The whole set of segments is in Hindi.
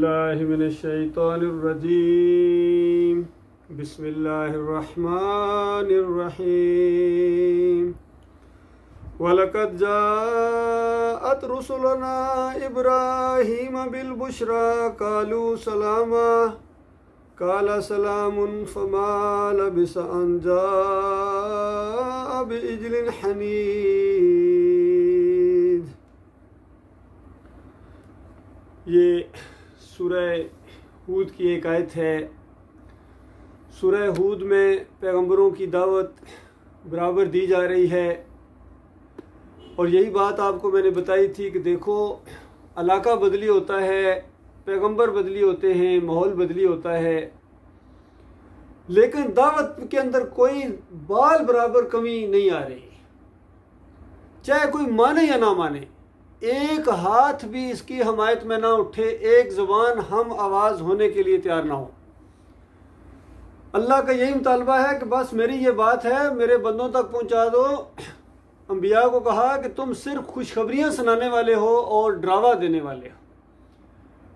बिस्मिल्लाहिर्रहमानिर्रहीम बिस्मिल्लाहिर्रहमानिर्रहीम वलक़द जाअत रुसुलना इब्राहीम बिलबुश्रा क़ालू सलामा क़ाला सलामुन फ़मा लबिसा अन जाअ बिइज्लिन हनीद। ये सूरह हूद की एक आयत है। सूरह हूद में पैगंबरों की दावत बराबर दी जा रही है और यही बात आपको मैंने बताई थी कि देखो, इलाका बदली होता है, पैगंबर बदली होते हैं, माहौल बदली होता है, लेकिन दावत के अंदर कोई बाल बराबर कमी नहीं आ रही। चाहे कोई माने या ना माने, एक हाथ भी इसकी हमायत में ना उठे, एक ज़ुबान हम आवाज़ होने के लिए तैयार ना हो। अल्लाह का यही मुतालबा है कि बस मेरी ये बात है, मेरे बंदों तक पहुंचा दो। अंबिया को कहा कि तुम सिर्फ खुशखबरियां सुनाने वाले हो और डरावा देने वाले हो।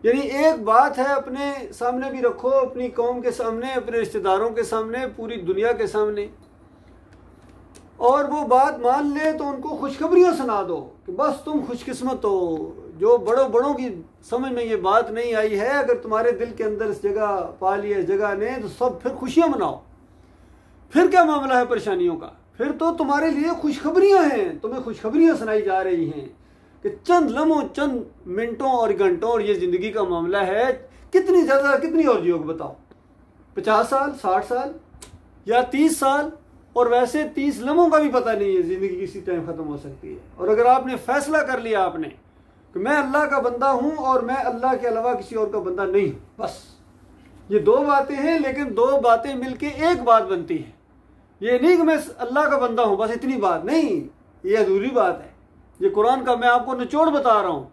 यानी एक बात है, अपने सामने भी रखो, अपनी कौम के सामने, अपने रिश्तेदारों के सामने, पूरी दुनिया के सामने, और वो बात मान ले तो उनको खुशखबरियां सुना दो कि बस तुम खुशकिस्मत हो। जो बड़ों की समझ में ये बात नहीं आई है, अगर तुम्हारे दिल के अंदर इस जगह पा लिया जगह ने, तो सब फिर खुशियां मनाओ। फिर क्या मामला है परेशानियों का? फिर तो तुम्हारे लिए खुशखबरियां हैं, तुम्हें खुशखबरियां सुनाई जा रही हैं कि चंद लम्हों, चंद मिनटों और घंटों, और ये ज़िंदगी का मामला है। कितनी ज़्यादा, कितनी और जियोगे बताओ? 50 साल, 60 साल या 30 साल? और वैसे 30 लम्हों का भी पता नहीं है, ज़िंदगी किसी टाइम ख़त्म हो सकती है। और अगर आपने फैसला कर लिया आपने कि मैं अल्लाह का बंदा हूँ और मैं अल्लाह के अलावा किसी और का बंदा नहीं हूँ, बस ये दो बातें हैं, लेकिन दो बातें मिलके एक बात बनती है। ये नहीं कि मैं अल्लाह का बंदा हूँ बस, इतनी बात नहीं, ये अधूरी बात है। ये कुरान का मैं आपको निचोड़ बता रहा हूँ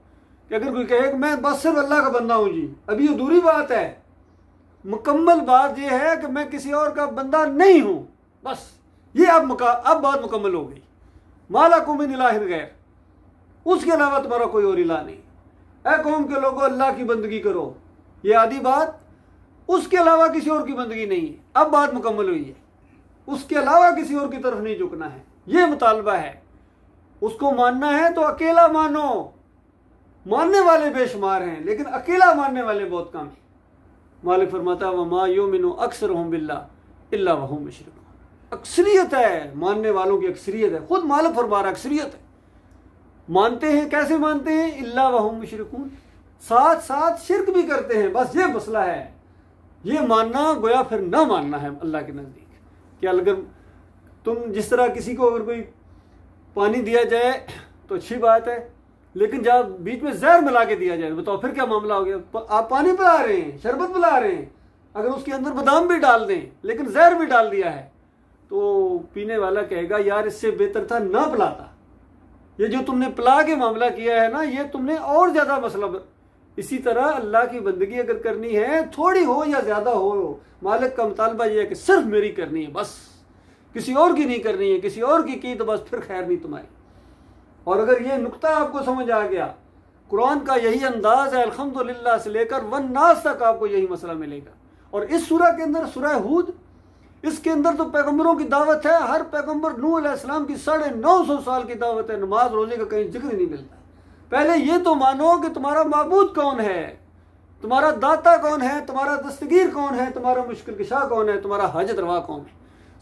कि अगर कोई कहे कि मैं बस सिर्फ अल्लाह का बंदा हूँ जी, अभी अधूरी बात है। मुकम्मल बात यह है कि मैं किसी और का बंदा नहीं हूँ, बस ये अब बात मुकम्मल हो गई। मालकुम मिन इलाहिन गैर, उसके अलावा तुम्हारा कोई और इलाह नहीं। ऐ कौम के लोगों, अल्लाह की बंदगी करो, ये आधी बात। उसके अलावा किसी और की बंदगी नहीं है, अब बात मुकम्मल हुई है। उसके अलावा किसी और की तरफ नहीं झुकना है, ये मुतालबा है। उसको मानना है तो अकेला मानो। मानने वाले बेशुमार हैं, लेकिन अकेला मानने वाले बहुत कम हैं। मालिक फरमाता है वमा युमिनु अक्सरुहुम बिल्लाह इल्ला वहुम मुशरिकून। अक्सरियत है, मानने वालों की अक्सरियत है। खुद मालिक फरमा रहा अक्सरियत है। मानते हैं, कैसे मानते हैं? इल्ला वहुम मुशरिकून, साथ साथ शिर्क भी करते हैं। बस ये मसला है, ये मानना गोया फिर ना मानना है अल्लाह के नज़दीक। क्या अगर तुम जिस तरह किसी को अगर कोई पानी दिया जाए तो अच्छी बात है, लेकिन जब बीच में जहर मिला के दिया जाए, बताओ फिर क्या मामला हो गया? आप पानी पिला रहे हैं, शरबत पिला रहे हैं, अगर उसके अंदर बादाम भी डाल दें लेकिन जहर भी डाल दिया है, तो पीने वाला कहेगा यार इससे बेहतर था ना पिलाता। ये जो तुमने पिला के मामला किया है ना, ये तुमने और ज्यादा मसला। इसी तरह अल्लाह की बंदगी अगर करनी है, थोड़ी हो या ज्यादा हो, मालिक का मुतालबा यह है कि सिर्फ मेरी करनी है, बस किसी और की नहीं करनी है। किसी और की तो बस फिर खैर नहीं तुम्हारी। और अगर ये नुक्ता आपको समझ आ गया, कुरान का यही अंदाज है, अल्हम्दुलिल्लाह से लेकर वन्नास तक आपको यही मसला मिलेगा। और इस सूरह के अंदर, सूरह हूद, इसके अंदर तो पैगंबरों की दावत है। हर पैगंबर नूह अलैहिस्सलाम की 950 साल की दावत है। नमाज रोजे का कहीं जिक्र नहीं मिलता। पहले ये तो मानो कि तुम्हारा माबूद कौन है, तुम्हारा दाता कौन है, तुम्हारा दस्तगीर कौन है, तुम्हारा मुश्किल कुशा कौन है, तुम्हारा हाजत रवा कौन है।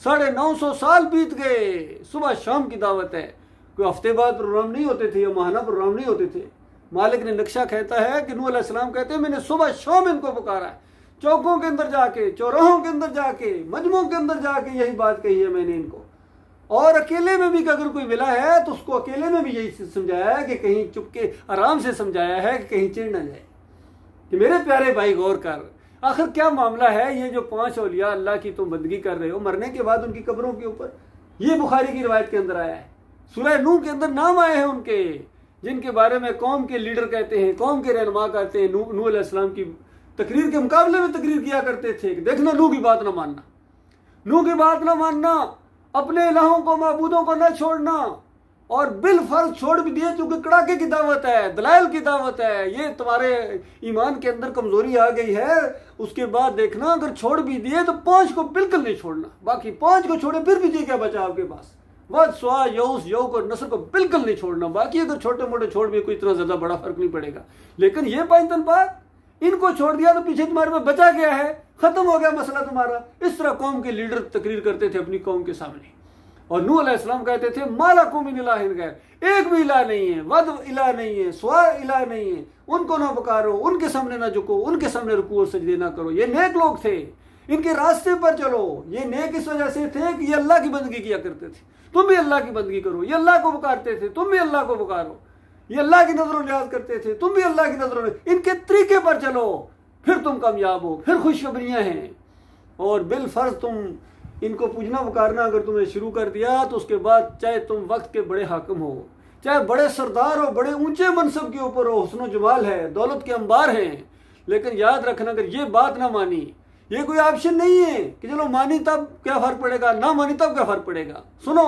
950 साल बीत गए, सुबह शाम की दावत है। कोई हफ्ते बाद प्रोग्राम नहीं होते थे या माहाना प्रोग्राम नहीं होते थे। मालिक ने नक्शा कहता है कि नूह अलैहिस्सलाम कहते हैं मैंने सुबह शाम इनको पुकारा है, चौकों के अंदर जाके, चौराहों के अंदर जाके, मजमों के अंदर जाके यही बात कही है मैंने इनको। और अकेले में भी अगर कोई मिला है तो उसको अकेले में भी यही समझाया है कि कहीं चुपके आराम से समझाया है कि कहीं चिढ़ ना जाए कि मेरे प्यारे भाई गौर कर, आखिर क्या मामला है। ये जो 5 औलिया अल्लाह की तुम बंदगी कर रहे हो, मरने के बाद उनकी कब्रों के ऊपर, ये बुखारी की रिवायत के अंदर आया है। सूरह नूह के अंदर नाम आए हैं उनके, जिनके बारे में कौम के लीडर कहते हैं, कौम के रहनुमा कहते हैं, नूह अलैहिस्सलाम की तकरीर के मुकाबले में तकरीर किया करते थे कि देखना नूह की बात ना मानना, नूह की बात ना मानना, अपने इलाहों को, माबूदों को न छोड़ना, और बिल फर्ज छोड़ भी दिए, क्योंकि कड़ाके की दावत है, दलाइल की दावत है, ये तुम्हारे ईमान के अंदर कमजोरी आ गई है। उसके बाद देखना अगर छोड़ भी दिए तो 5 को बिल्कुल नहीं छोड़ना, बाकी 5 को छोड़े फिर भी जी क्या बचा आपके पास, वद स्वा यौस यौक और नस्र को बिल्कुल नहीं छोड़ना। बाकी अगर छोटे मोटे छोड़ भी कोई इतना ज्यादा बड़ा फर्क नहीं पड़ेगा, लेकिन ये 5 तनपाक इनको छोड़ दिया तो पीछे तुम्हारे में बचा गया है, खत्म हो गया मसला तुम्हारा। इस तरह कौम के लीडर तकरीर करते थे अपनी कौम के सामने। और नूह अलैहिस्सलाम कहते थे मालकुम मिन इलाहिन गैर, एक भी इलाह नहीं है, वद इलाह नहीं है, स्वा इलाह नहीं है, उनको ना पुकारो, उनके सामने ना झुको, उनके सामने रुकू और सजदे ना करो। ये नेक लोग थे, इनके रास्ते पर चलो। ये नेक इस वजह से थे कि ये अल्लाह की बंदगी किया करते थे, तुम भी अल्लाह की बंदगी करो। ये अल्लाह को पुकारते थे, तुम भी अल्लाह को पुकारो। ये अल्लाह की नजरों लिहाज करते थे, तुम भी अल्लाह की नजरों, इनके तरीके पर चलो, फिर तुम कामयाब हो, फिर खुशखबरियां हैं। और बिल फर्ज तुम इनको पूजना पुकारना अगर तुमने शुरू कर दिया तो उसके बाद चाहे तुम वक्त के बड़े हाकिम हो, चाहे बड़े सरदार हो, बड़े ऊंचे मनसब के ऊपर हो, हुस्न जमाल है, दौलत के अंबार हैं, लेकिन याद रखना अगर ये बात ना मानी, ये कोई ऑप्शन नहीं है कि चलो मानी तब क्या फर्क पड़ेगा, ना मानी तब क्या फर्क पड़ेगा। सुनो,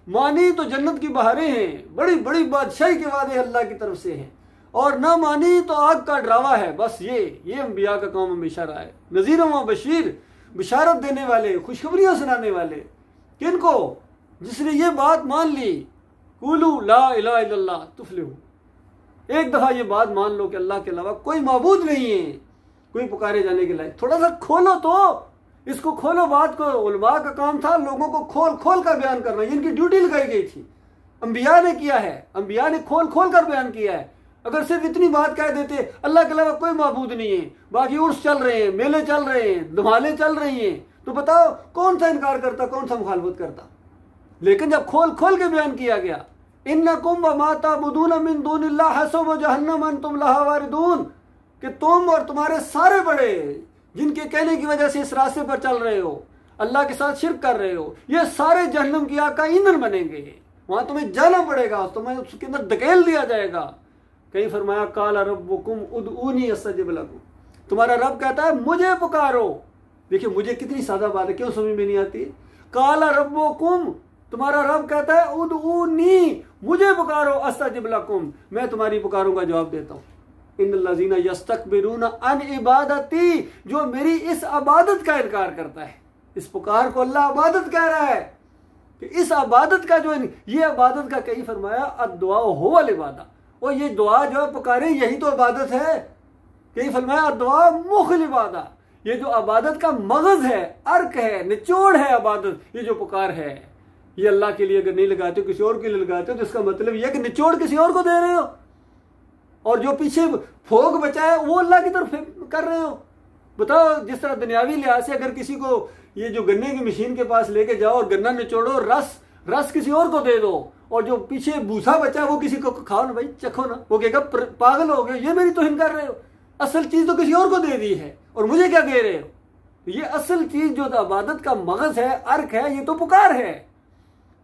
मानी तो जन्नत की बहारें हैं, बड़ी बड़ी बादशाही के वादे अल्लाह की तरफ से हैं, और ना मानी तो आग का डरावा है। बस ये अंबिया का काम हमेशा रहा है, नज़ीर व बशीर, बिशारत देने वाले, खुशखबरियां सुनाने वाले। किनको? जिसने ये बात मान ली, कुलू ला इलाहा इल्लल्लाह तुफ्लिहू, एक दफा ये बात मान लो कि अल्लाह के अलावा कोई माबूद नहीं है, कोई पुकारे जाने के लायक। थोड़ा सा खोलो तो इसको, खोलो बात को। उलमा का काम था लोगों को खोल खोल कर बयान करना, ये इनकी ड्यूटी लगाई गई थी, अंबिया ने किया है, अंबिया ने खोल खोल कर बयान किया है। अगर सिर्फ इतनी बात कह देते अल्लाह के अलावा कोई माबूद नहीं है, बाकी उर्स चल रहे हैं, मेले चल रहे हैं, धमाले चल रही हैं, तो बताओ कौन सा इनकार करता, कौन सा मुखालफत करता। लेकिन जब खोल खोल के बयान किया गया, इन्नकुम व मा ताबुदून मिन दूनिल्लाह हसब जहन्नम अंतुम लहा वारिदून, कि तुम और तुम्हारे सारे बड़े जिनके कहने की वजह से इस रास्ते पर चल रहे हो, अल्लाह के साथ शिर्क कर रहे हो, ये सारे जहन्नम की आग का ईंधन बनेंगे। वहां तुम्हें जाना पड़ेगा, तुम्हें उसके अंदर धकेल दिया जाएगा। कहीं फरमाया काला रब्बुकुम उदऊनी अस्तजिब लकुम, तुम्हारा रब कहता है मुझे पुकारो। देखिए मुझे कितनी सादा बात है, क्यों समझ में नहीं आती। काला रब्बुकुम, तुम्हारा रब कहता है उदऊनी, मुझे पुकारो, अस्तजिब लकुम, मैं तुम्हारी पुकारों का जवाब देता हूं। इन्नल्लज़ीना यस्तकबिरूना अन इबादती, जो मेरी इस इबादत का इनकार करता है। इस पुकार को अल्लाह इबादत कह रहा है कि इस इबादत का जो, ये इबादत का कहीं फरमाया अद्दुआ हुवल इबादा, और ये दुआ जो पुकारे यही तो इबादत है। कहीं फरमाया अद्दुआ मुखल इबादा, ये जो इबादत का मगज है, अर्क है, निचोड़ है इबादत, ये जो पुकार है, ये अल्लाह के लिए अगर नहीं लगाते किसी और के लिए लगाते हो तो इसका मतलब यह कि निचोड़ किसी और को दे रहे हो, और जो पीछे फोग बचा है वो अल्लाह की तरफ कर रहे हो। बताओ, जिस तरह दुनियावी लिहाज से अगर किसी को ये जो गन्ने की मशीन के पास लेके जाओ और गन्ना निचोड़ो, रस किसी और को दे दो, और जो पीछे भूसा बचा है वो किसी को खाओ ना भाई, चखो ना, वो कहेगा पागल हो गए, ये मेरी तौहीन कर रहे हो, असल चीज तो किसी और को दे दी है और मुझे क्या दे रहे हो। ये असल चीज जो इबादत का मगज है, अर्क है, ये तो पुकार है।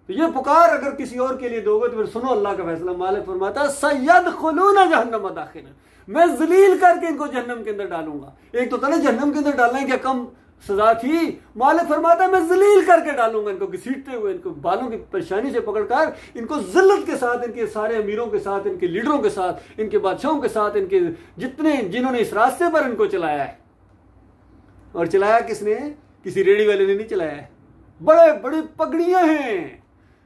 तो ये पुकार अगर किसी और के लिए दोगे तो फिर सुनो अल्लाह का फैसला। मालिक फरमाता है सयदखुलूना जहन्नम दाखिला, मैं जलील करके इनको जहन्नम के अंदर डालूंगा। एक तो था ना जहन्नम के अंदर डालना है क्या कम सजा थी, मालिक फरमाता है मैं जलील करके डालूंगा इनको, घसीटते हुए, इनको बालों की परेशानी से पकड़कर, इनको जिल्लत के साथ, इनके सारे अमीरों के साथ, इनके लीडरों के साथ, इनके बादशाहों के साथ, इनके जितने जिन्होंने इस रास्ते पर इनको चलाया है। और चलाया किसने? किसी रेडी वाले ने नहीं चलाया है। बड़े बड़ी पगड़ियां हैं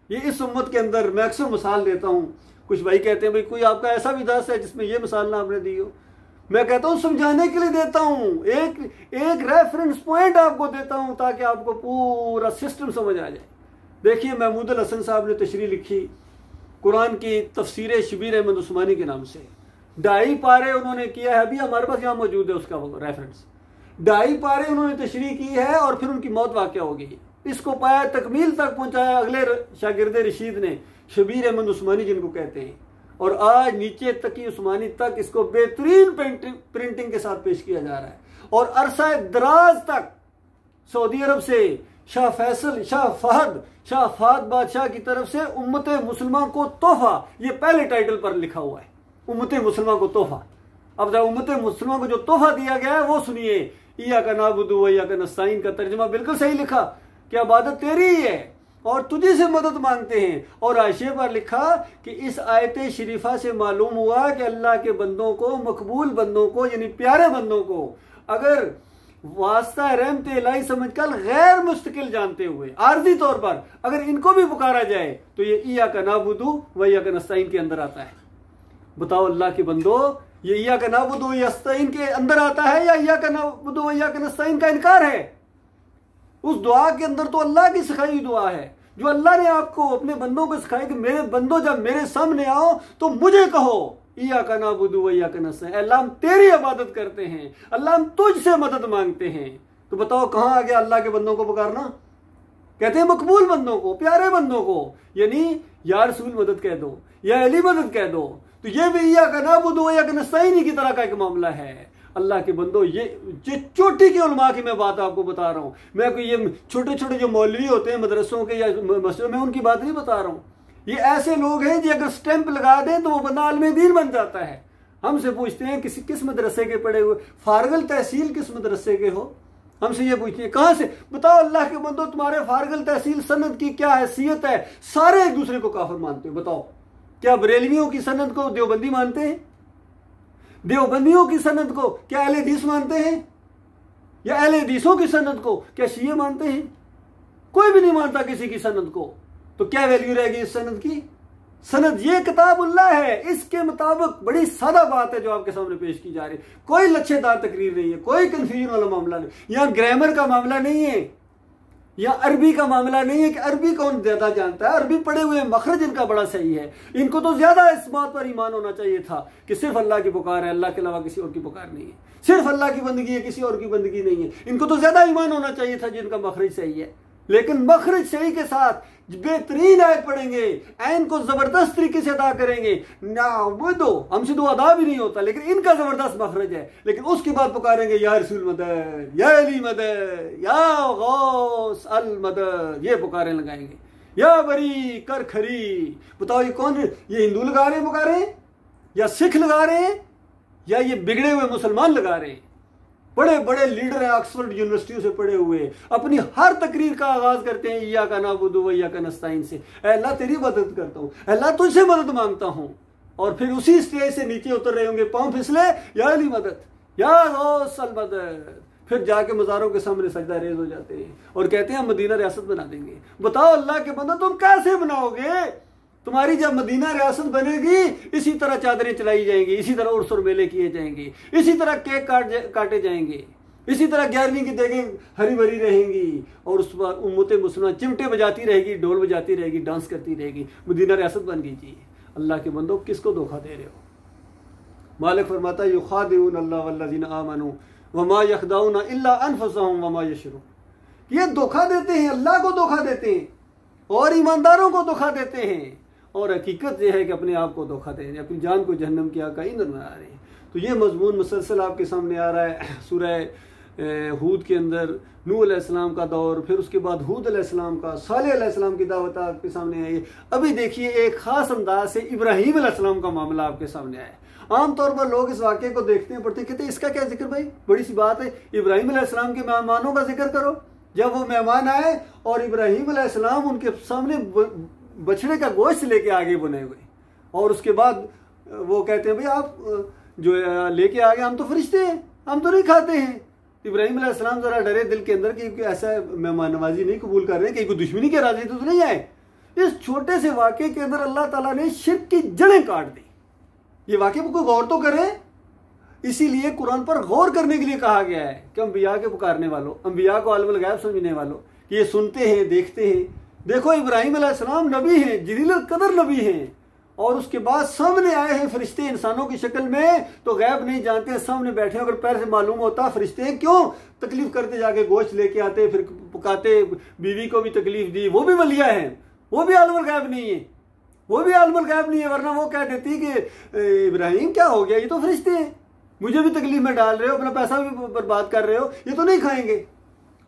ये इस उम्मत के अंदर। मैं अक्सर मिसाल देता हूं, कुछ भाई कहते हैं भाई कोई आपका ऐसा भी दस है जिसमें ये मिसाल ना आपने दी हो। मैं कहता हूं समझाने के लिए देता हूं, एक रेफरेंस पॉइंट आपको देता हूं ताकि आपको पूरा सिस्टम समझ आ जाए। देखिए महमूद अल हसन साहब ने तशरीह लिखी कुरान की तफसीर शबीर अहमद उस्मानी के नाम से, 2.5 पारे उन्होंने किया है, अभी हमारे पास यहाँ मौजूद है उसका रेफरेंस। 2.5 पारे उन्होंने तशरीह की है और फिर उनकी मौत वाक़या हो गई। इसको पाया तकमील तक पहुंचाया अगले शागिर्द रशीद ने, शबीर अहमद उस्मानी जिनको कहते हैं, और आज नीचे तकी उस्मानी तक इसको बेहतरीन प्रिंटिंग के साथ पेश किया जा रहा है। और अरसा दराज तक सऊदी अरब से शाह फैसल, शाह फहद बादशाह की तरफ से उम्मत मुसलमान को तोहफा, ये पहले टाइटल पर लिखा हुआ है, उम्मत मुसलमान को तोहफा। अब जब उम्मत मुसलमान को जो तोहफा दिया गया है वो सुनिए, इय्याका नअबुदु व इय्याका नस्तईन का तर्जुमा बिल्कुल सही लिखा कि इबादत तेरी ही है और तुझे से मदद मांगते हैं। और हाशिए पर लिखा कि इस आयत शरीफा से मालूम हुआ कि अल्लाह के बंदों को, मकबूल बंदों को, यानी प्यारे बंदों को अगर वास्ता रहमत इलाही समझकर गैर मुस्तकिल जानते हुए आर्जी तौर पर अगर इनको भी पुकारा जाए तो ये इय्याका नअबुदु व इय्याका नस्तईन के अंदर आता है। बताओ अल्लाह के बंदो, ये इय्याका नअबुदु व नस्तईन के अंदर आता है या इय्याका नअबुदु व इय्याका नस्तईन का इनकार है? उस दुआ के अंदर तो अल्लाह की सिखाई दुआ है जो अल्लाह ने आपको अपने बंदों को सिखाई कि मेरे बंदो जब मेरे सामने आओ तो मुझे कहो इय्याका नअबुदु व इय्याका नस्तईन, अल्लाह हम तेरी इबादत करते हैं, अल्लाह हम तुझसे मदद मांगते हैं। तो बताओ कहां आ गया अल्लाह के बंदों को पुकारना? कहते हैं मकबूल बंदों को, प्यारे बंदों को, यानी या रसूल मदद कह दो, या अली मदद कह दो। तो ये भी इय्याका नअबुदु व इय्याका नस्तईन की तरह का एक मामला है। अल्लाह के बंदो, ये चोटी के उलमा की मैं बात आपको बता रहा हूं। मैं कोई ये छोटे छोटे जो मौलवी होते हैं मदरसों के या मस्जिदों में, उनकी बात नहीं बता रहा हूं। ये ऐसे लोग हैं जो अगर स्टैंप लगा दें तो वो बंदा आलिम दीन बन जाता है। हमसे पूछते हैं किस मदरसे के पढ़े हुए, फारगल तहसील किस मदरसे के हो? हमसे ये पूछते हैं कहां से? बताओ अल्लाह के बंदो, तुम्हारे फारगल तहसील सनद की क्या हैसियत है? सारे एक दूसरे को काफिर मानते हो। बताओ क्या बरेलवियों की सनद को देवबंदी मानते हैं? देवबंदियों की सनद को क्या अहले हदीस मानते हैं? या अहले हदीसों की सनद को क्या शिये मानते हैं? कोई भी नहीं मानता किसी की सनद को। तो क्या वैल्यू रहेगी इस सनद की? सनद ये किताबुल्लाह है, इसके मुताबिक बड़ी सादा बात है जो आपके सामने पेश की जा रही है। कोई लच्छेदार तकरीर नहीं है, कोई कंफ्यूजन वाला मामला नहीं, यहाँ ग्रामर का मामला नहीं है, यहाँ अरबी का मामला नहीं है कि अरबी कौन ज्यादा जानता है। अरबी पढ़े हुए मखरज इनका बड़ा सही है। इनको तो ज्यादा इस बात पर ईमान होना चाहिए था कि सिर्फ अल्लाह की पुकार है, अल्लाह के अलावा किसी और की पुकार नहीं है, सिर्फ अल्लाह की बंदगी है, किसी और की बंदगी नहीं है। इनको तो ज्यादा ईमान होना चाहिए था जिनका मखरज सही है। लेकिन मखरज सही के साथ बेहतरीन आयत पढ़ेंगे, ऐन को जबरदस्त तरीके से अदा करेंगे ना, वो दो हमसे तो अदा भी नहीं होता, लेकिन इनका जबरदस्त मखरज है। लेकिन उसके बाद पुकारेंगे या रसूल मदद, या अली मदद, या गौस अल मदद, ये पुकारे लगाएंगे, या बरी कर खरी। बताओ ये कौन? ये हिंदू लगा रहे हैं पुकारे, या सिख लगा रहे हैं, या ये बिगड़े हुए मुसलमान लगा रहे हैं? बड़े बड़े लीडर हैं, ऑक्सफोर्ड यूनिवर्सिटी से पढ़े हुए, अपनी हर तकरीर का आगाज करते हैं इय्याका नअबुदु व इय्याका नस्तईन से। अल्लाह तेरी मदद करता हूँ, अल्लाह तुझसे मदद मांगता हूँ। और फिर उसी स्टेज से नीचे उतर रहे होंगे, पांव फिसले, या अली मदद, या गौस अल मदद। फिर जाके मज़ारों के सामने सजदा रेज हो जाते हैं और कहते हैं हम मदीना रियासत बना देंगे। बताओ अल्लाह के बंदो, तुम कैसे बनाओगे? तुम्हारी जब मदीना रियासत बनेगी इसी तरह चादरें चलाई जाएंगी, इसी तरह उर्स और मेले किए जाएंगे, इसी तरह केक काटे जाएंगे, इसी तरह 11वीं की देखें हरी भरी रहेंगी, और उस पर उम्मत मुसलमान चिमटे बजाती रहेगी, ढोल बजाती रहेगी, डांस करती रहेगी, मदीना रियासत बन गई जी। अल्लाह के बंदो, किसको धोखा दे रहे हो? मालिक फरमाता है युखादिऊन अल्लाह वल्लज़ीना आमनू वमा यखदाऊन इल्ला अनफुसहुम वमा यशउरून। ये धोखा देते हैं, अल्लाह को धोखा देते हैं और ईमानदारों को धोखा देते हैं, और हकीकत यह है कि अपने आप को धोखा दे रहे हैं, अपनी जान को जहन्नम की आग का ईंधन बना रहे हैं। तो ये मजमून मुसलसल आपके सामने आ रहा है सूरह हूद के अंदर। नूह अलैहिस्सलाम का दौर, फिर उसके बाद हूद अलैहिस्सलाम का, सालेह अलैहिस्सलाम की दावत आपके सामने आई है। अभी देखिए एक खास अंदाज से इब्राहीम अलैहिस्सलाम का मामला आपके सामने आया है। आमतौर पर लोग इस वाक्य को देखते हैं, पढ़ते, कहते हैं इसका क्या जिक्र भाई, बड़ी सी बात है, इब्राहीम अलैहिस्सलाम के मेहमानों का जिक्र करो। जब वो मेहमान आए और इब्राहीम अलैहिस्सलाम उनके सामने बछड़े का गोश्त लेके आगे बने हुए, और उसके बाद वो कहते हैं भाई आप जो लेके आ गए, हम तो फरिश्ते हैं, हम तो नहीं खाते हैं। इब्राहीम अलैहिस्सलाम जरा डरे दिल के अंदर कि ऐसा मेहमान नवाजी नहीं कबूल कर रहे हैं, कहीं कोई दुश्मनी के राजी तो नहीं आए। इस छोटे से वाक़े के अंदर अल्लाह ताला ने शिर्क की जड़ें काट दी। ये वाक़े पर कोई गौर तो करे, इसीलिए कुरान पर गौर करने के लिए कहा गया है कि अंबिया के पुकारने वालों, अंबिया को आलिमुल गैब समझने वालों, कि ये सुनते हैं, देखते हैं। देखो इब्राहीम अलैहिस्सलाम नबी हैं, जलील कदर नबी हैं, और उसके बाद सामने आए हैं फरिश्ते इंसानों की शक्ल में, तो गैब नहीं जानते, सामने बैठे, अगर पैर से मालूम होता फरिश्ते क्यों तकलीफ करते, जाके गोश्त लेके आते, फिर पकाते, बीवी को भी तकलीफ दी, वो भी वलिया है, वो भी आलिमुल गैब नहीं है, वो भी आलिमुल गैब नहीं है, वरना वो कह देती कि इब्राहीम क्या हो गया, ये तो फरिश्ते हैं, मुझे भी तकलीफ में डाल रहे हो, अपना पैसा भी बर्बाद कर रहे हो, ये तो नहीं खाएंगे।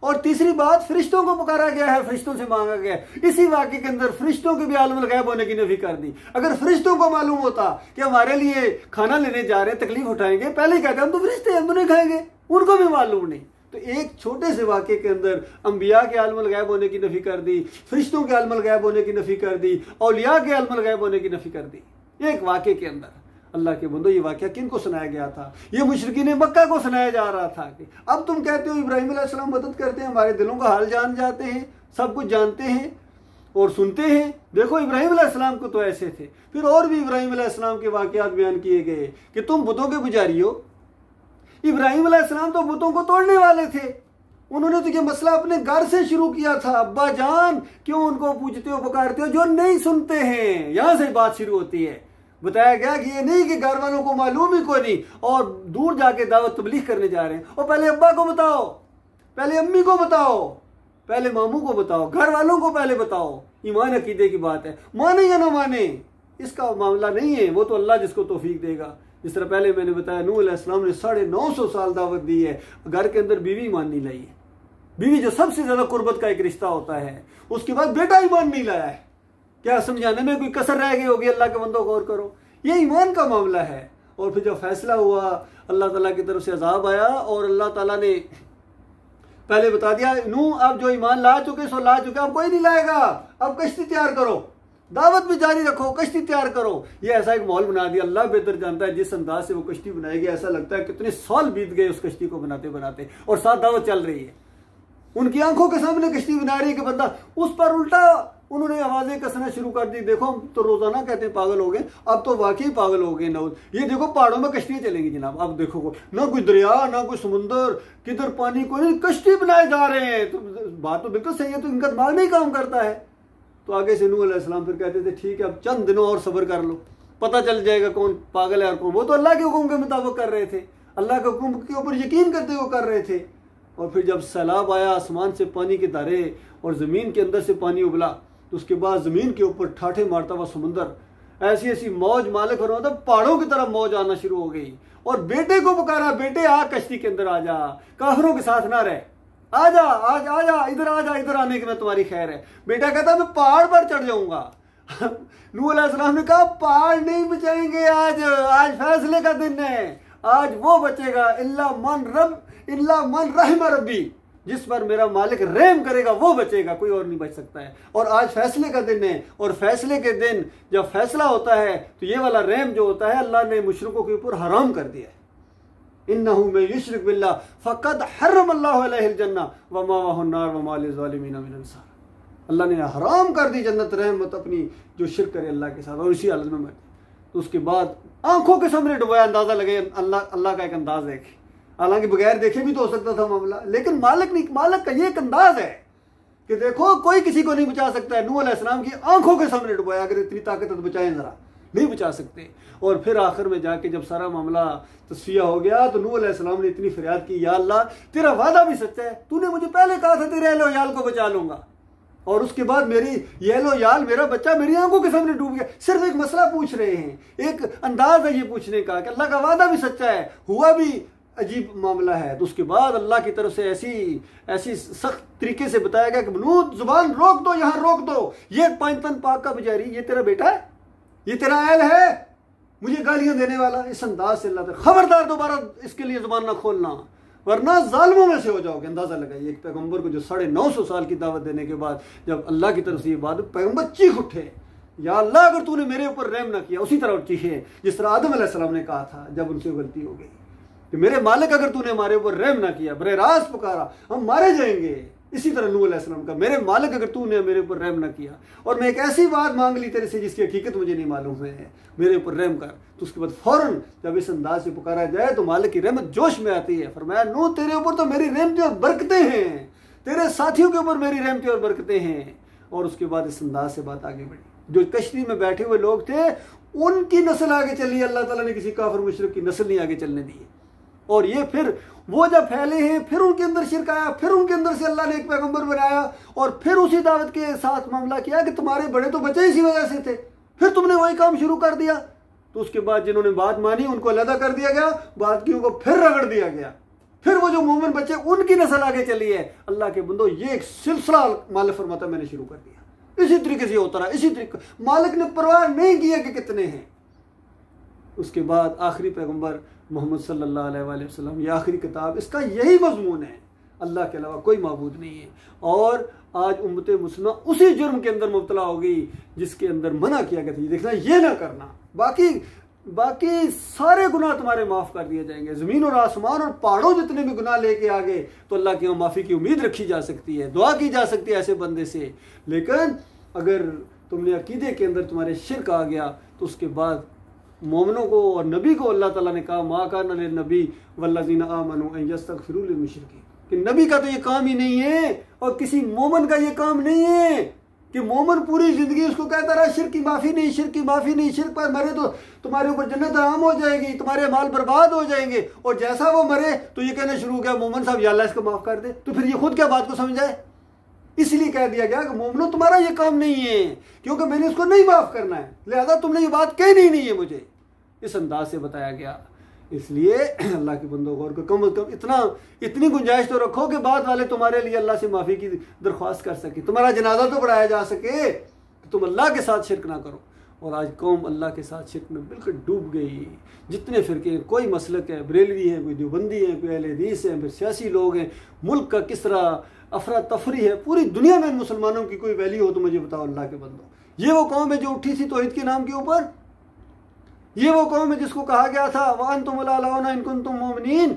और तीसरी बात, फरिश्तों को पुकारा गया है, फरिश्तों से मांगा गया है। इसी वाक्य के अंदर फरिश्तों के भी आलमुल गैब होने की नफी कर दी। अगर फरिश्तों को मालूम होता कि हमारे लिए खाना लेने जा रहे हैं, तकलीफ उठाएंगे, पहले ही कहते हम तो फरिश्ते हैं, हम तो नहीं खाएंगे, उनको भी मालूम नहीं। तो एक छोटे से वाक़े के अंदर अंबिया के आलमुल गैब होने की नफ़ी कर दी, फरिश्तों के आलमुल गैब होने की नफ़ी कर दी, औलिया के आलमुल गैब होने की नफ़ी कर दी। एक वाक़े के अंदर अल्लाह के बंदो, ये वाक़या किन को सुनाया गया था? ये मुशरिकीन मक्का को सुनाया जा रहा था कि अब तुम कहते हो इब्राहीम अलैहिस्सलाम मदद करते हैं, हमारे दिलों का हाल जान जाते हैं, सब कुछ जानते हैं और सुनते हैं। देखो इब्राहीम अलैहिस्सलाम को तो ऐसे थे। फिर और भी इब्राहीम अलैहिस्सलाम के वाक़यात बयान किए गए कि तुम बुतों के पुजारी हो। इब्राहीम अलैहिस्सलाम तो बुतों को तोड़ने वाले थे। उन्होंने तो ये मसला अपने घर से शुरू किया था। अब्बा जान क्यों उनको पूछते हो, पुकारते हो जो नहीं सुनते हैं? यहां से बात शुरू होती है। बताया गया कि ये नहीं कि घर वालों को मालूम ही कोई नहीं और दूर जाके दावत तबलीग करने जा रहे हैं। और पहले अब्बा को बताओ, पहले अम्मी को बताओ, पहले मामू को बताओ, घर वालों को पहले बताओ। ईमान अकीदे की बात है, माने या ना माने इसका मामला नहीं है, वो तो अल्लाह जिसको तौफीक देगा। जिस तरह पहले मैंने बताया नूह अलैहिस्सलाम ने 950 साल दावत दी है, घर के अंदर बीवी ईमान नहीं लाई है। बीवी जो सबसे ज्यादा कुर्बत का एक रिश्ता होता है, उसके बाद बेटा ईमान नहीं लाया है। क्या समझाने में कोई कसर रह गई होगी? अल्लाह के बंदों गौर करो, ये ईमान का मामला है। और फिर जब फैसला हुआ, अल्लाह ताला की तरफ से अजाब आया और अल्लाह ताला ने पहले बता दिया नूह अब जो ईमान ला चुके सो ला चुके, अब कोई नहीं लाएगा, अब कश्ती तैयार करो, दावत भी जारी रखो, कश्ती तैयार करो। ये ऐसा एक माहौल बना दिया। अल्लाह बेहतर जानता है जिस अंदाज से वो कश्ती बनाएगी, ऐसा लगता है कितने साल बीत गए उस कश्ती को बनाते बनाते, और साथ दावत चल रही है। उनकी आंखों के सामने कश्ती बना रही है कि बंदा उस पर उल्टा उन्होंने आवाजें कसना शुरू कर दी। देखो हम तो रोजाना कहते हैं पागल हो गए, अब तो वाकई पागल हो गए। ना ये देखो पहाड़ों में कश्तियां चलेंगी जनाब, अब देखो ना कोई दरिया ना कोई समुंदर, किधर पानी कोई नहीं, कश्ती बनाए जा रहे हैं। तो बात तो बिल्कुल सही है, तो इनका दिमाग नहीं काम करता है। तो आगे से नूह अलैहिस्सलाम फिर कहते थे ठीक है अब चंद दिनों और सब्र कर लो, पता चल जाएगा कौन पागल है और कौन। वो तो अल्लाह के हुक्म के मुताबिक कर रहे थे, अल्लाह के हुक्म के ऊपर यकीन करते हुए कर रहे थे। और फिर जब सैलाब आया, आसमान से पानी के धारे और जमीन के अंदर से पानी उबला, तो उसके बाद जमीन के ऊपर ठाठे मारता हुआ समुंदर, ऐसी ऐसी मौज मालिक हो रहा था, पहाड़ों की तरफ मौज आना शुरू हो गई। और बेटे को पुकारा, बेटे आ कश्ती के अंदर आ जा, काफिरों के साथ ना रहे, आजा आज आजा इधर आजा, इधर आने की मैं तुम्हारी खैर है। बेटा कहता मैं पहाड़ पर चढ़ जाऊंगा। नूह अलैहिस्सलाम ने कहा पहाड़ नहीं बचाएंगे, आज फैसले का दिन है, आज वो बचेगा इल्ला मन रहम रब्बी, जिस पर मेरा मालिक रहम करेगा वो बचेगा, कोई और नहीं बच सकता है। और आज फैसले का दिन है, और फैसले के दिन जब फैसला होता है तो ये वाला रहम जो होता है अल्लाह ने मुशरिकों के ऊपर हराम कर दिया है। इन्नहु में युशरिक बिल्लाह फक़द हर्रम अल्लाहु अलैहिल जन्नह व मावाहु अन्नार व मा लिज़ालिमीन मिन अंसार। अल्लाह ने हराम कर दी जन्नत रहमत अपनी, जो शिरक करे अल्लाह के साथ और इसी हालत में मरे। तो उसके बाद आंखों के सामने डुबाया, अंदाजा लगे अल्लाह का एक अंदाज देखे, हालांकि बगैर देखे भी तो हो सकता था मामला, लेकिन मालिक का ये एक अंदाज है कि देखो कोई किसी को नहीं बचा सकता है। नूह अलैहिस्सलाम की आंखों के सामने डुबाया, अगर इतनी ताकत तो बचाएं जरा, नहीं बचा सकते। और फिर आखिर में जाके जब सारा मामला तस्फिया हो गया तो नूह अलैहिस्सलाम ने इतनी फरियाद की, या अल्लाह तेरा वादा भी सच्चा है, तूने मुझे पहले कहा था तेरे अहलो याल को बचा लूंगा, और उसके बाद मेरी येलो याल मेरा बच्चा मेरी आंखों के सामने डूब गया। सिर्फ एक मसला पूछ रहे हैं, एक अंदाज है ये पूछने का कि अल्लाह का वादा भी सच्चा है, हुआ भी अजीब मामला है। तो उसके बाद अल्लाह की तरफ से ऐसी सख्त तरीके से बताया गया कि नूह जुबान रोक दो, यहाँ रोक दो, ये पंचतन पाक का पुजारी, ये तेरा बेटा है, ये तेरा अहल है, मुझे गालियां देने वाला। इस अंदाज से अल्लाह खबरदार दोबारा इसके लिए जुबान ना खोलना, वरना जालिमों में से हो जाओगे। अंदाजा लगाइए एक पैगंबर को जो 950 साल की दावत देने के बाद जब अल्लाह की तरफ से ये बात, पैगंबर चीख उठे, या अल्लाह अगर तूने मेरे ऊपर रहम ना किया, उसी तरह चीखे जिस तरह आदम अलैहिस्सलाम ने कहा था जब उनसे गलती हो गई कि मेरे मालिक अगर तूने हमारे ऊपर रहम ना किया, बरे रास्त पुकारा, हम मारे जाएंगे। इसी तरह नूह अलैहिस्सलाम का, मेरे मालिक अगर तूने मेरे ऊपर रहम ना किया और मैं एक ऐसी बात मांग ली तेरे से जिसकी हकीकत मुझे नहीं मालूम है, मेरे ऊपर रहम कर। तो उसके बाद फौरन जब इस अंदाज से पुकारा जाए तो मालिक की रहमत जोश में आती है। फरमाया नूह तेरे ऊपर तो मेरी रहमतें और बरकतें हैं, तेरे साथियों के ऊपर मेरी रहमतें और बरकतें हैं। और उसके बाद इस अंदाज से बात आगे बढ़ी। जो कश्ती में बैठे हुए लोग थे उनकी नस्ल आगे चली, अल्लाह ताला ने किसी काफिर मुशरिक की नस्ल नहीं आगे चलने दी। और ये फिर वो जब फैले हैं, फिर उनके अंदर शिरक आया, फिर उनके अंदर से अल्लाह ने एक पैगंबर बनाया और फिर उसी दावत के साथ मामला किया कि तुम्हारे बड़े तो बचे इसी वजह से थे, फिर तुमने वही काम शुरू कर दिया। तो उसके बाद जिन्होंने बात मानी उनको अलहदा कर दिया गया, बाकियों को फिर रगड़ दिया गया, फिर वो जो मोमिन बच्चे उनकी नस्ल आगे चली है। अल्लाह के बंदो ये एक सिलसिला मालिक फरमाता मैंने शुरू कर दिया, इसी तरीके से होता रहा, इसी तरीके मालिक ने परवाह नहीं किया कि कितने हैं। उसके बाद आखिरी पैगंबर मोहम्मद सल्लल्लाहु अलैहि वसल्लम, ये आखिरी किताब, इसका यही मजमून है अल्लाह के अलावा कोई माबूद नहीं है। और आज उम्मत मुस्लिमा उसी जुर्म के अंदर मुब्तला हो गई जिसके अंदर मना किया गया था, ये देखना, ये ना करना, बाकी सारे गुनाह तुम्हारे माफ़ कर दिए जाएंगे। ज़मीन और आसमान और पहाड़ों जितने भी गुनाह लेके आ गए तो अल्लाह की माफ़ी की उम्मीद रखी जा सकती है, दुआ की जा सकती है ऐसे बंदे से। लेकिन अगर तुमने अकीदे के अंदर तुम्हारे शिरक आ गया तो उसके बाद मोमिनों को और नबी को अल्लाह ताला ने कहा मा कान लिन्नबी वल्लज़ीना आमनू अन यस्तगफिरू लिलमुशरिकीन, कि नबी का तो ये काम ही नहीं है और किसी मोमिन का ये काम नहीं है कि मोमिन पूरी जिंदगी उसको कहता रहा शिर्क की माफ़ी नहीं, शिर्क की माफ़ी नहीं, शिर्क पर मरे तो तुम्हारे ऊपर जन्नत हराम हो जाएगी, तुम्हारे माल बर्बाद हो जाएंगे। और जैसा वो मरे तो ये कहना शुरू हो गया मोमिन साहब या अल्लाह इसको माफ़ कर दे, तो फिर ये खुद क्या बात को समझाए। इसलिए कह दिया गया कि मोमिनो तुम्हारा ये काम नहीं है क्योंकि मैंने उसको नहीं माफ़ करना है, लिहाजा तुमने ये बात कहनी नहीं है मुझे, इस अंदाज से बताया गया। इसलिए अल्लाह के बंदों को और कम अज़ कम इतनी गुंजाइश तो रखो कि बाद वाले तुम्हारे लिए अल्लाह से माफ़ी की दरख्वास्त कर सके, तुम्हारा जनाजा तो पढ़ाया जा सके कि तुम अल्लाह के साथ शिरक ना करो। और आज कौम अल्लाह के साथ शिरक में बिल्कुल डूब गई। जितने फ़िरके हैं, कोई मसलक है, बरेलवी है, कोई देवबंदी है, कोई अहले हदीस है, फिर सियासी लोग हैं, मुल्क का किस तरह अफरा तफरी है, पूरी दुनिया में मुसलमानों की कोई वैल्यू हो तो मुझे बताओ अल्लाह के बंदो। ये वो कौम है जो उठी थी तौहीद के नाम के ऊपर, ये वो कौम है जिसको कहा गया था वअंतुम अल-आलाऊना इन कुंतुम मुमिनीन,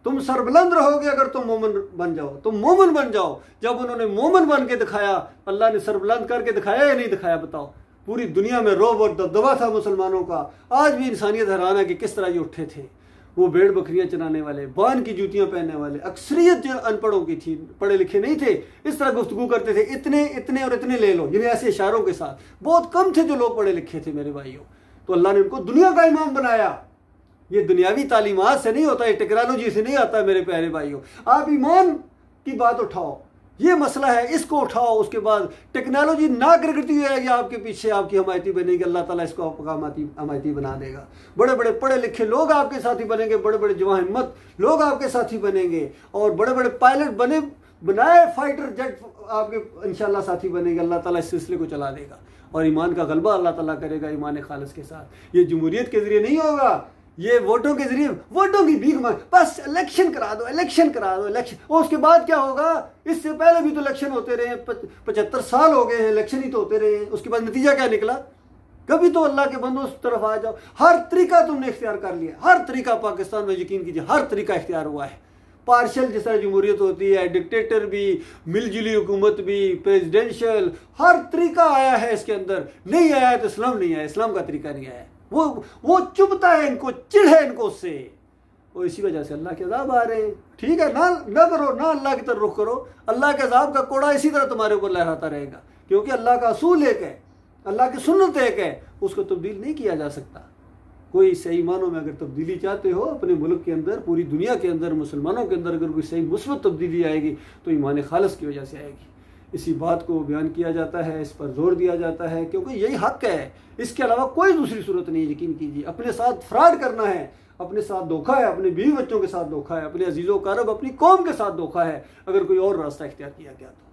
तुम सरबुलंद रहोगे अगर तुम मोमिन बन जाओ, तुम मोमिन बन जाओ। जब उन्होंने मोमिन बन के दिखाया, अल्लाह ने सरबुलंद करके दिखाया या नहीं दिखाया बताओ। पूरी दुनिया में रौब और दबदबा था मुसलमानों का। आज भी इंसानियत हैरान है कि किस तरह ये उठे थे। वो भेड़ बकरियां चराने वाले, बान की जूतियां पहनने वाले, अक्सरियत जो अनपढ़ों की थी, पढ़े लिखे नहीं थे, इस तरह गुफ्तगू करते थे, इतने इतने और इतने ले लो, यानी ऐसे इशारों के साथ। बहुत कम थे जो लोग पढ़े लिखे थे मेरे भाइयों। तो अल्लाह ने उनको दुनिया का इमाम बनाया। ये दुनियावी तालीमात से नहीं होता, ये टेक्नोलॉजी से नहीं आता मेरे प्यारे भाइयों। आप ईमान की बात उठाओ, ये मसला है, इसको उठाओ, उसके बाद टेक्नोलॉजी ना गिरती हुई आपके पीछे आपकी हमायती बनेगी, अल्लाह ताला इसको आपका हमायती बना देगा। बड़े बड़े पढ़े लिखे लोग आपके साथी बनेंगे, बड़े बड़े जवां हिम्मत लोग आपके साथी बनेंगे, और बड़े बड़े पायलट बनाए फाइटर जेट आपके इंशाल्लाह साथी बनेंगे। अल्लाह ताला इस सिलसिले को चला देगा और ईमान का गलबा अल्लाह ताला करेगा ईमान खालिस के साथ। ये जमहूरियत के जरिए नहीं होगा, ये वोटों के जरिए, वोटों की भीख मांग, बस इलेक्शन करा दो, इलेक्शन करा दो, इलेक्शन। और उसके बाद क्या होगा? इससे पहले भी तो इलेक्शन होते रहे, 75 साल हो गए हैं, इलेक्शन ही तो होते रहे हैं। उसके बाद नतीजा क्या निकला? कभी तो अल्लाह के बंदों उस तरफ आ जाओ। हर तरीका तुमने इख्तियार कर लिया, हर तरीका पाकिस्तान में यकीन कीजिए हर तरीका इख्तियार हुआ है। पार्शल जिस तरह जमहूरियत होती है, डिक्टेटर भी, मिलजुली हुकूमत भी, प्रेसिडेंशियल, हर तरीका आया है इसके अंदर। नहीं आया तो इस्लाम नहीं आया, इस्लाम का तरीका नहीं आया। वो चुभता है इनको, चिढ़ है इनको उससे, और इसी वजह से अल्लाह के अज़ाब आ रहे हैं। ठीक है ना करो ना, अल्लाह की तरफ रुख करो, अल्लाह के अज़ाब का कोड़ा इसी तरह तुम्हारे ऊपर लहराता रहेगा। क्योंकि अल्लाह का असूल एक है, अल्लाह की सुन्नत एक है, उसको तब्दील नहीं किया जा सकता। कोई सही मानों में अगर तब्दीली चाहते हो अपने मुल्क के अंदर, पूरी दुनिया के अंदर, मुसलमानों के अंदर अगर कोई सही मुस्बत तब्दीली आएगी तो ईमान खालिस की वजह से आएगी। इसी बात को बयान किया जाता है, इस पर जोर दिया जाता है, क्योंकि यही हक है, इसके अलावा कोई दूसरी सूरत नहीं। यकीन कीजिए, अपने साथ फ्रॉड करना है, अपने साथ धोखा है, अपने बीवी बच्चों के साथ धोखा है, अपने अजीज़ों कारब, अपनी कौम के साथ धोखा है अगर कोई और रास्ता इख्तियार किया गया तो।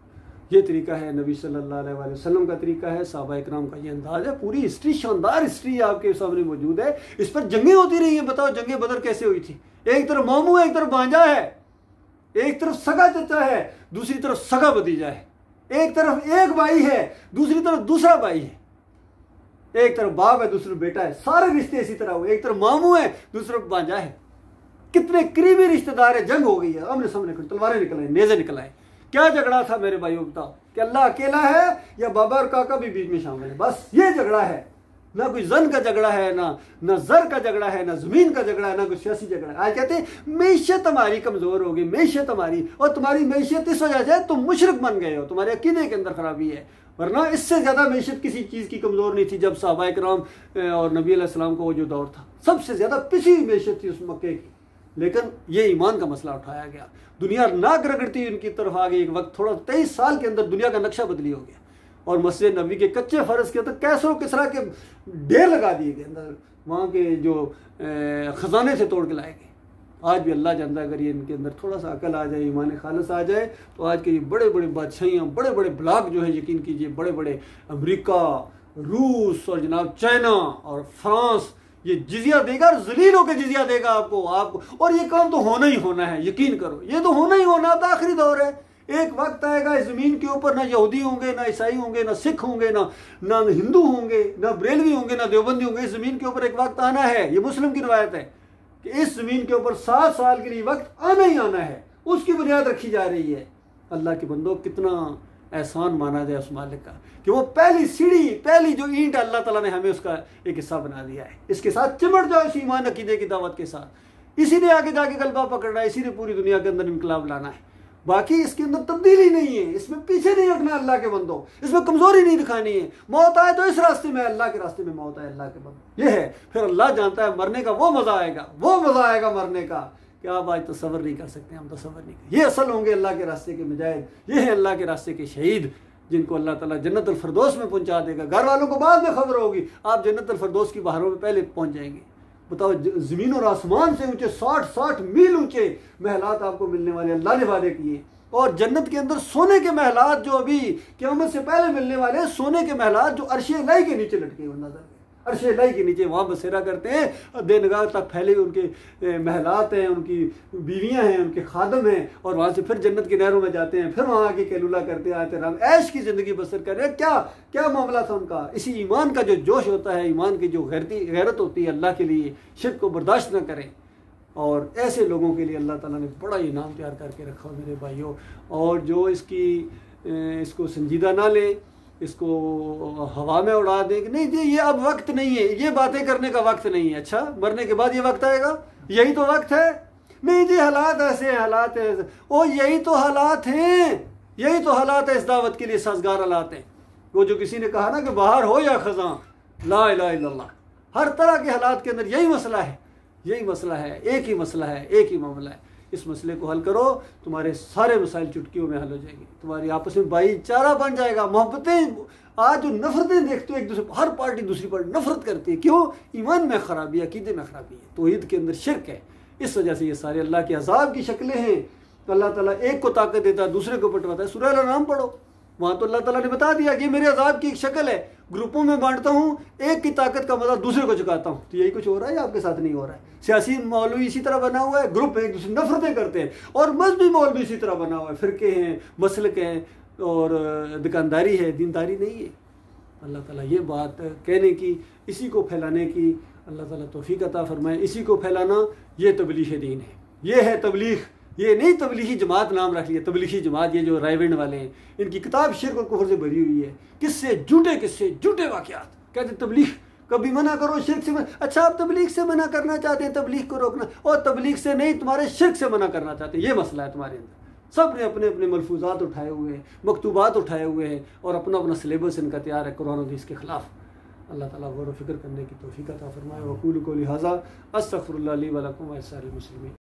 ये तरीका है नबी सल्लल्लाहु अलैहि वसल्लम का तरीका है, सहाबा इकराम का ये अंदाज है। पूरी हिस्ट्री, शानदार हिस्ट्री आपके सामने मौजूद है। इस पर जंगें होती रही हैं। बताओ जंगे बदर कैसे हुई थी? एक तरफ मामू है, एक तरफ भांजा है, एक तरफ सगा चचा है, दूसरी तरफ सगा भतीजा है, एक तरफ एक भाई है, दूसरी तरफ दूसरा भाई है, एक तरफ बाप है, दूसरी बेटा है। सारे रिश्ते इसी तरह हुए, एक तरफ मामू है, दूसरी तरफ भांजा है। कितने करीबी रिश्तेदार है, जंग हो गई है, आमने सामने तलवारें निकल आई, नेज़े निकल आए। क्या झगड़ा था मेरे भाइयों? बताओ कि अल्लाह अकेला है या बाबा और काका भी बीच में शामिल है? बस ये झगड़ा है। ना कोई जन का झगड़ा है, ना जर का झगड़ा है, ना जमीन का झगड़ा है, ना कोई सियासी झगड़ा है। आज कहते हैं मैशत हमारी कमजोर होगी, मैशत हमारी, और तुम्हारी मैशत इस वजह से तुम मुशरिक बन गए हो, तुम्हारे अकीदे के अंदर खराबी है। वरना इससे ज्यादा मैशत किसी चीज की कमजोर नहीं थी जब सहाबा किराम और नबी अलैहि सलाम का वो जो दौर था। सबसे ज्यादा पिसी हुई मैशत थी उस मक्के की। लेकिन ये ईमान का मसला उठाया गया, दुनिया नाक रगड़ती उनकी तरफ आ गई। एक वक्त थोड़ा 23 साल के अंदर दुनिया का नक्शा बदली हो गया, और मस्जिद नबी के कच्चे फर्श के अंदर कैसरों किसरा के ढेर लगा दिए गए, अंदर वहाँ के जो खजाने से तोड़ के लाए गए। आज भी अल्लाह जानता है, अगर ये इनके अंदर थोड़ा सा अकल आ जाए, ईमान खालिस आ जाए, तो आज के ये बड़े बड़े बादशाहियाँ, बड़े बड़े ब्लॉक जो है, यकीन कीजिए बड़े बड़े अमेरिका, रूस और जनाब चाइना और फ्रांस, ये जिजिया देगा और जलील होकर जिजिया देगा आपको। और ये काम तो होना ही होना है, यकीन करो, ये तो होना ही होना। अब आखिरी दौर है, एक वक्त आएगा इस जमीन के ऊपर ना यहूदी होंगे, ना ईसाई होंगे, ना सिख होंगे, ना हिंदू होंगे, ना बरेलवी होंगे, ना देवबंदी होंगे। इस जमीन के ऊपर एक वक्त आना है, ये मुस्लिम की रवायत है कि इस जमीन के ऊपर 7 साल के लिए वक्त आना ही आना है, उसकी बुनियाद रखी जा रही है। अल्लाह के बंदो, कितना एहसान माना जाए उस मालिक का कि वो पहली सीढ़ी, पहली जो ईंट अल्लाह ताला ने हमें उसका एक हिस्सा बना दिया है। इसके साथ चिमट जाओ, इस ईमान अकीदे की दावत के साथ। इसी ने आगे जाके गलबा पकड़ना है, इसी ने पूरी दुनिया के अंदर इनकलाब लाना है। बाकी इसके अंदर तब्दीली नहीं है, इसमें पीछे नहीं हटना अल्लाह के बंदो, इसमें कमजोरी नहीं दिखानी है। मौत आए तो इस रास्ते में, अल्लाह के रास्ते में मौत आए अल्लाह के बंदो, ये है। फिर अल्लाह जानता है मरने का वो मजा आएगा, वो मजा आएगा मरने का कि आप आज तसव्वुर नहीं कर सकते, हम तसव्वुर नहीं कर। ये असल होंगे अल्लाह के रास्ते के मुजाहिद, ये है अल्लाह के रास्ते के शहीद, जिनको अल्लाह ताला जन्नतुल फिरदौस में पहुंचा देगा। घर वालों को बाद में खबर होगी, आप जन्नतुल फिरदौस की बहारों में पहले पहुंच जाएंगे। बताओ, ज़मीन और आसमान से ऊंचे 60-60 मील ऊंचे महलात आपको मिलने वाले अल्लाह ने वादे किए। और जन्नत के अंदर सोने के महलात जो अभी क़यामत से पहले मिलने वाले, सोने के महलात जो अर्शे इलाही के नीचे लटके हुए नजर, अर्शे इलाही के नीचे वहाँ बसेरा करते हैं, बेनगाह तक फैले उनके महलात हैं, उनकी बीवियाँ हैं, उनके खादम हैं। और वहाँ से फिर जन्नत की नहरों में जाते हैं, फिर वहाँ की कैलूला करते आते राम ऐश की ज़िंदगी बसर कर रहे हैं। क्या क्या मामला था उनका? इसी ईमान का जो जोश होता है, ईमान की जो गैरत होती है अल्लाह के लिए, शिर्क को बर्दाश्त न करें। और ऐसे लोगों के लिए अल्लाह ताला ने बड़ा इनाम तैयार करके रखा मेरे भाइयों। और जो इसको संजीदा ना ले, इसको हवा में उड़ा दे कि नहीं जी ये अब वक्त नहीं है, ये बातें करने का वक्त नहीं है। अच्छा, मरने के बाद ये वक्त आएगा, यही तो वक्त है। नहीं जी हालात ऐसे हैं, हालात है, ओ यही तो हालात हैं, यही तो हालात है इस दावत के लिए साजगार हालात हैं। वो जो किसी ने कहा ना कि बाहर हो या खज़ां, ला इलाहा इल्लल्लाह, हर तरह के हालात के अंदर यही मसला है, यही मसला है, एक ही मसला है, एक ही मामला है। इस मसले को हल करो, तुम्हारे सारे मसाइल चुटकियों में हल हो जाएंगे, तुम्हारी आपस में भाईचारा बन जाएगा। मोहब्बतें, आज जो नफरतें देखते हो एक दूसरे, हर पार्टी दूसरी पार्टी नफरत करती है, क्यों? ईमान में खराबी, अकीदे में खराबी है, तौहीद के अंदर शिरक है। इस वजह से ये सारे अल्लाह के अज़ाब की शक्लें हैं। तो अल्लाह ताला एक को ताकत देता है, दूसरे को पटवाता है। सूरह अल-अनआम पढ़ो, वहाँ तो अल्लाह ताला ने बता दिया कि ये मेरे अज़ाब की एक शक्ल है, ग्रुपों में बांटता हूँ, एक की ताकत का मजा दूसरे को चुकाता हूँ। तो यही कुछ हो रहा है, आपके साथ नहीं हो रहा है। सियासी मौलवी इसी तरह बना हुआ है, ग्रुप एक दूसरे नफरतें करते हैं, और मजहबी मौलवी इसी तरह बना हुआ है, फिरके हैं, मसलक हैं, और दुकानदारी है, दीनदारी नहीं है। अल्लाह ताला ये बात कहने की, इसी को फैलाने की अल्लाह ताला तौफीक अता फरमाए। इसी को फैलाना ये तबलीग दीन है, ये है तबलीग। ये नहीं तबलीगी जमात नाम रख लिया, तबलीगी जमात ये जो रायविंड वाले हैं, इनकी किताब शिर्क और कुफ्र से भरी हुई है, किससे झूठे वाक़यात। कहते तबलीग कभी मना करो शिर्क से। अच्छा, आप तबलीग से मना करना चाहते हैं, तबलीग को रोकना, और तबलीग से नहीं, तुम्हारे शिर्क से मना करना चाहते हैं। ये मसला है तुम्हारे अंदर। सब ने अपने अपने मलफूजात उठाए हुए हैं, मकतूबात उठाए हुए हैं, और अपना अपना सिलेबस इनका तैयार है कुरान और हदीस के ख़िलाफ़। अल्लाह ताला गौर व फिक्र करने की तौफीक अता फरमाए। वक़ूलु क़ौली हाज़ा अस्तग़फ़िरुल्लाह ली व लकुम व लिसाइरिल मुस्लिमीन।